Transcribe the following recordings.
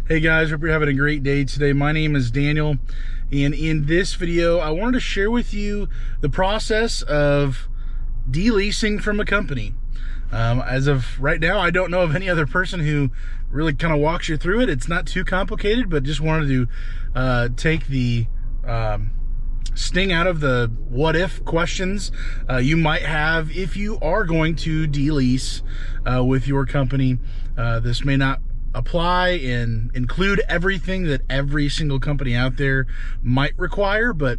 Hey guys, hope you're having a great day today. My name is Daniel, and in this video I wanted to share with you the process of deleasing from a company. As of right now, I don't know of any other person who really kind of walks you through it. It's not too complicated, but just wanted to take the sting out of the what if questions you might have if you are going to delease with your company. This may not apply and include everything that every single company out there might require, but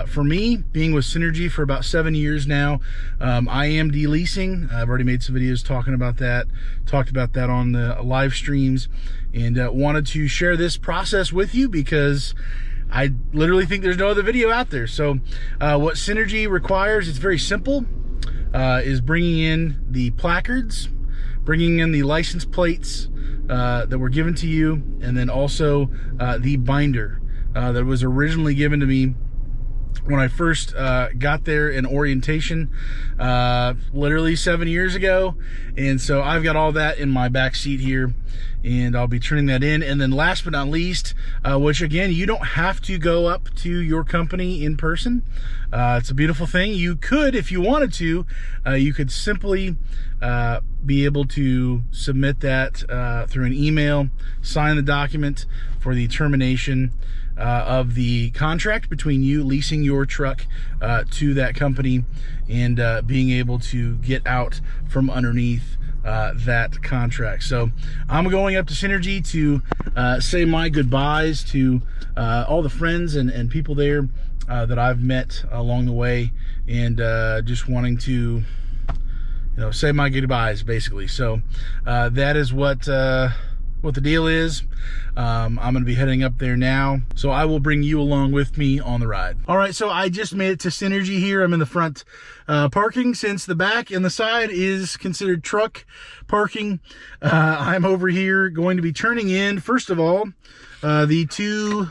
for me, being with Synergy for about 7 years now, I am deleasing. I've already made some videos talking about that, talked about that on the live streams, and wanted to share this process with you because I literally think there's no other video out there. So what Synergy requires, it's very simple, is bringing in the placards, bringing in the license plates that were given to you, and then also the binder that was originally given to me when I first got there in orientation, literally 7 years ago. And so I've got all that in my back seat here, and I'll be turning that in. And then last but not least, which again, you don't have to go up to your company in person. It's a beautiful thing. You could, if you wanted to, you could simply be able to submit that through an email, sign the document for the termination of the contract between you leasing your truck to that company, and being able to get out from underneath that contract. So I'm going up to Synergy to say my goodbyes to all the friends and people there that I've met along the way, and just wanting to say my goodbyes basically. So that is what the deal is. I'm going to be heading up there now, so I will bring you along with me on the ride. All right, so I just made it to Synergy here. I'm in the front parking, since the back and the side is considered truck parking. I'm over here going to be turning in, first of all, the 2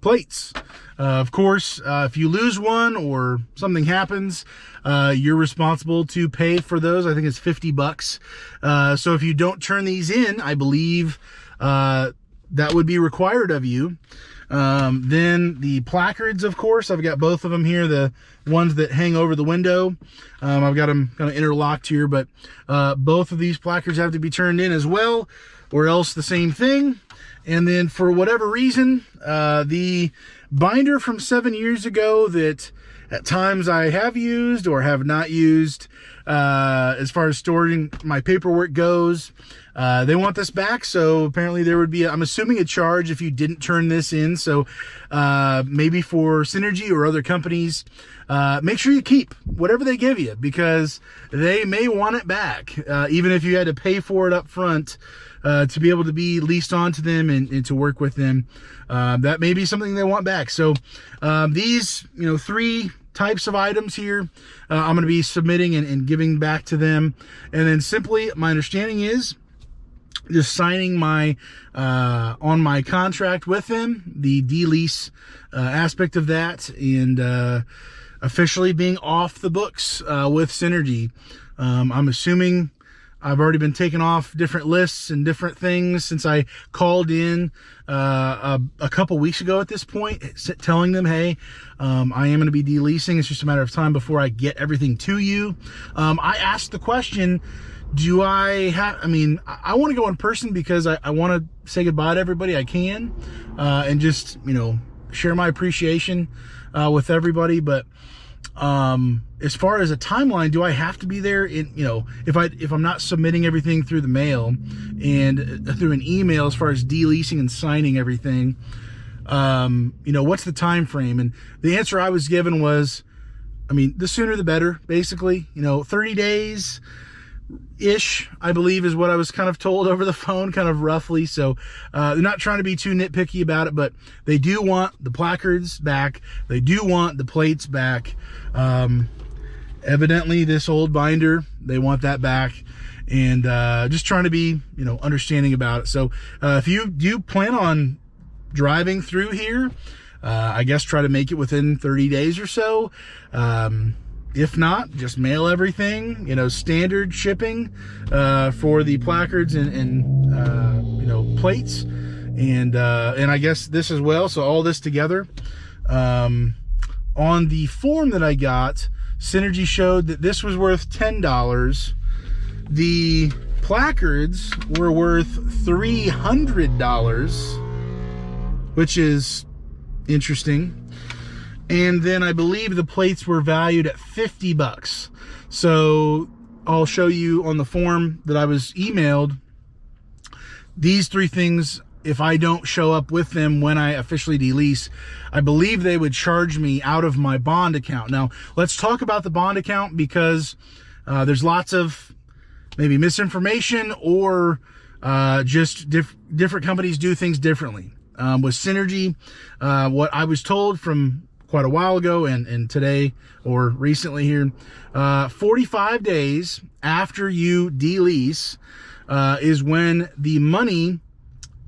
plates. Of course, if you lose one or something happens, you're responsible to pay for those. I think it's $50. So if you don't turn these in, I believe that would be required of you. Then the placards, of course, I've got both of them here, the ones that hang over the window. I've got them kind of interlocked here, but both of these placards have to be turned in as well, or else the same thing. And then for whatever reason, the binder from 7 years ago that at times I have used or have not used, as far as storing my paperwork goes, they want this back. So apparently there would be, I'm assuming, a charge if you didn't turn this in. So maybe for Synergy or other companies, make sure you keep whatever they give you, because they may want it back, even if you had to pay for it up front. To be able to be leased onto them and to work with them. That may be something they want back. So these 3 types of items here, I'm going to be submitting and giving back to them. And then simply, my understanding is just signing my on my contract with them, the delease aspect of that, and officially being off the books with Synergy. I'm assuming I've already been taken off different lists and different things since I called in a couple weeks ago at this point, telling them, hey, I am going to be deleasing. It's just a matter of time before I get everything to you. I asked the question, do I have, I want to go in person because I want to say goodbye to everybody I can, and just, share my appreciation with everybody. But as far as a timeline, do I have to be there in, if I'm not submitting everything through the mail and through an email, as far as deleasing and signing everything, what's the time frame? And the answer I was given was, the sooner the better, basically. 30 days ish, I believe, is what I was kind of told over the phone, kind of roughly. So they're not trying to be too nitpicky about it, but they do want the placards back. They do want the plates back. Evidently this old binder, they want that back, and just trying to be, understanding about it. So if you do plan on driving through here, I guess try to make it within 30 days or so. If not, just mail everything, standard shipping for the placards and plates. and I guess this as well. So all this together. On the form that I got, Synergy showed that this was worth $10. The placards were worth $300, which is interesting. And then I believe the plates were valued at 50 bucks. So I'll show you on the form that I was emailed, these three things. If I don't show up with them when I officially delease, I believe they would charge me out of my bond account. Now, let's talk about the bond account, because there's lots of maybe misinformation, or just different companies do things differently. With Synergy, what I was told from quite a while ago and today or recently here, 45 days after you delease is when the money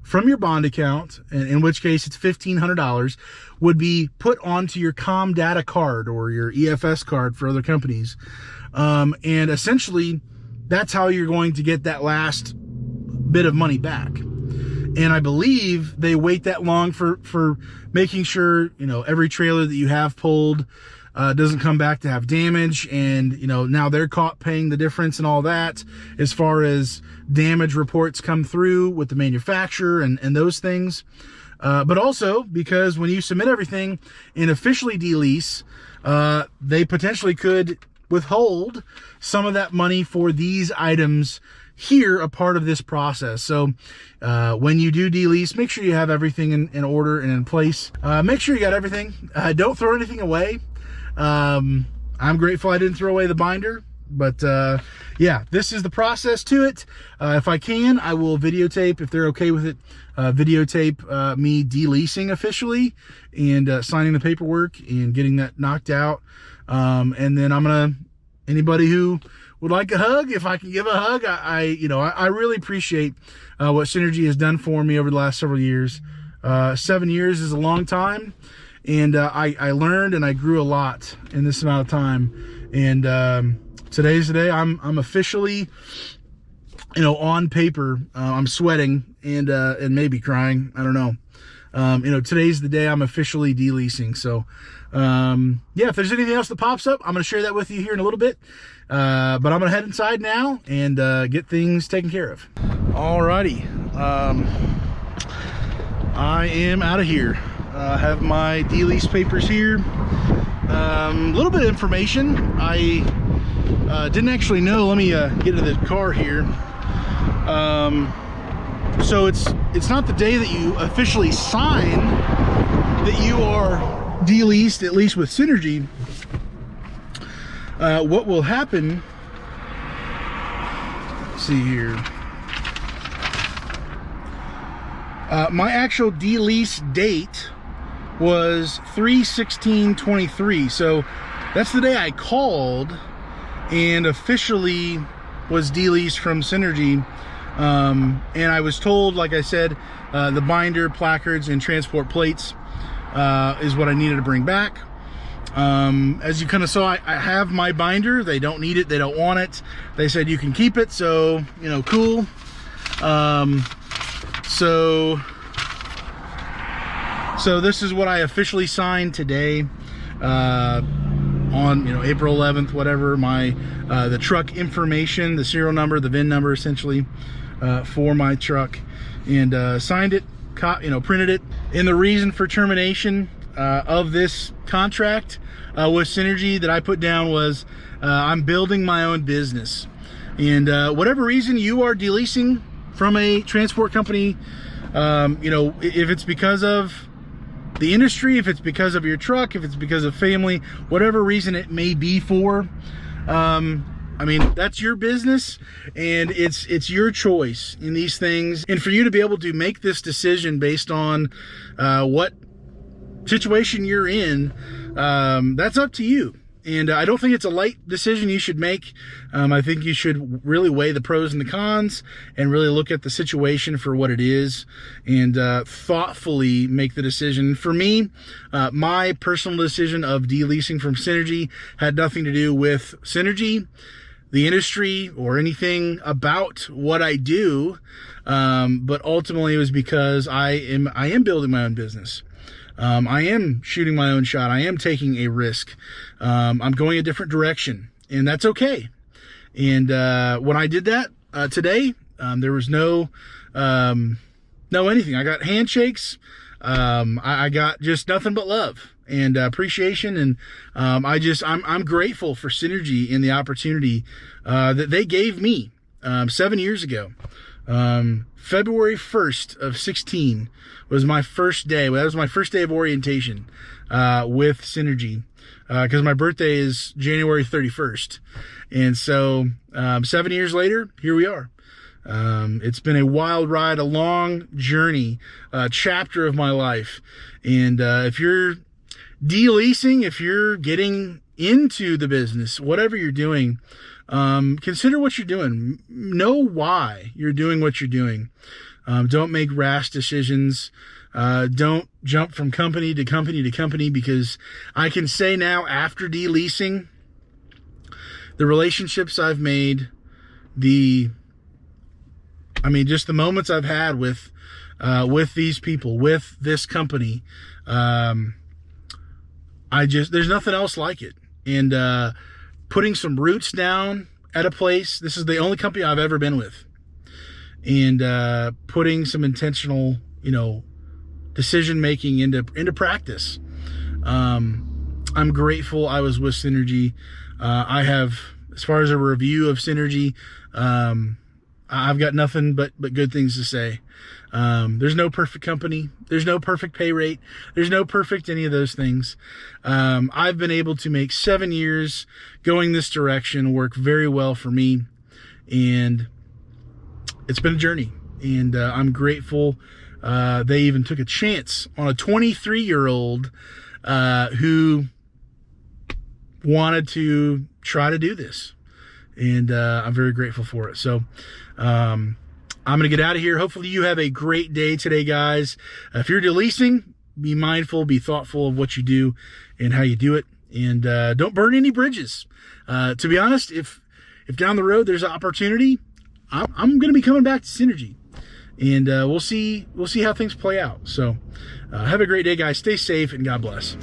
from your bond account, in which case it's $1,500, would be put onto your Com Data card or your EFS card for other companies. And essentially, that's how you're going to get that last bit of money back. And I believe they wait that long for making sure, you know, every trailer that you have pulled doesn't come back to have damage, and you know, now they're caught paying the difference and all that as far as damage reports come through with the manufacturer and those things. But also because when you submit everything and officially delease, they potentially could withhold some of that money for these items here, a part of this process. So when you do delease, make sure you have everything in order and in place. Make sure you got everything. Don't throw anything away. I'm grateful I didn't throw away the binder, but yeah, this is the process to it. If I can, I will videotape, if they're okay with it, videotape me deleasing officially and signing the paperwork and getting that knocked out. And then anybody who would like a hug, if I can give a hug, I really appreciate what Synergy has done for me over the last several years. 7 years is a long time. And I learned and I grew a lot in this amount of time. And today's the day I'm officially, you know, on paper. I'm sweating and maybe crying. I don't know. You know, today's the day I'm officially deleasing. So yeah, if there's anything else that pops up, I'm going to share that with you here in a little bit. But I'm going to head inside now and get things taken care of. Alrighty. I am out of here. I have my delease papers here. A little bit of information I didn't actually know. Let me get into the car here. So it's not the day that you officially sign that you are deleased, at least with Synergy. What will happen, let's see here. My actual delease date was 3/16/23, so that's the day I called and officially was deleased from Synergy. And I was told, like I said, the binder, placards, and transport plates is what I needed to bring back. As you kind of saw, I have my binder. They don't need it, they don't want it. They said you can keep it, so you know, cool. So this is what I officially signed today, on, you know, April 11th, whatever. My the truck information, the serial number, the VIN number, essentially, for my truck, and signed it, printed it. And the reason for termination of this contract with Synergy that I put down was I'm building my own business, and whatever reason you are deleasing from a transport company, you know, if it's because of the industry, if it's because of your truck, if it's because of family, whatever reason it may be for, I mean, that's your business, and it's your choice in these things. And for you to be able to make this decision based on what situation you're in, that's up to you. And I don't think it's a light decision you should make. I think you should really weigh the pros and the cons and really look at the situation for what it is, and thoughtfully make the decision. For me, my personal decision of deleasing from Synergy had nothing to do with Synergy. the industry or anything about what I do, but ultimately it was because I am building my own business. I am shooting my own shot. I am taking a risk. I'm going a different direction, and that's okay. And when I did that today, there was no anything. I got handshakes. I got just nothing but love and appreciation, and I'm grateful for Synergy and the opportunity that they gave me 7 years ago. February 1st of 16 was my first day. That was my first day of orientation with Synergy, because my birthday is January 31st. And so 7 years later, here we are. It's been a wild ride, a long journey, a chapter of my life. And if you're deleasing, if you're getting into the business, whatever you're doing, consider what you're doing. Know why you're doing what you're doing. Don't make rash decisions. Don't jump from company to company to company, because I can say now, after deleasing, the relationships I've made, just the moments I've had with these people, with this company, there's nothing else like it. And putting some roots down at a place, this is the only company I've ever been with, and putting some intentional, decision making into practice. I'm grateful I was with Synergy. I have, as far as a review of Synergy, I've got nothing but good things to say. There's no perfect company. There's no perfect pay rate. There's no perfect any of those things. I've been able to make 7 years going this direction work very well for me, and it's been a journey. And I'm grateful they even took a chance on a 23-year-old who wanted to try to do this. And I'm very grateful for it. So I'm going to get out of here. Hopefully you have a great day today, guys. If you're deleasing, be mindful, be thoughtful of what you do and how you do it. And don't burn any bridges. To be honest, if down the road there's an opportunity, I'm going to be coming back to Synergy. And we'll see how things play out. So have a great day, guys. Stay safe, and God bless.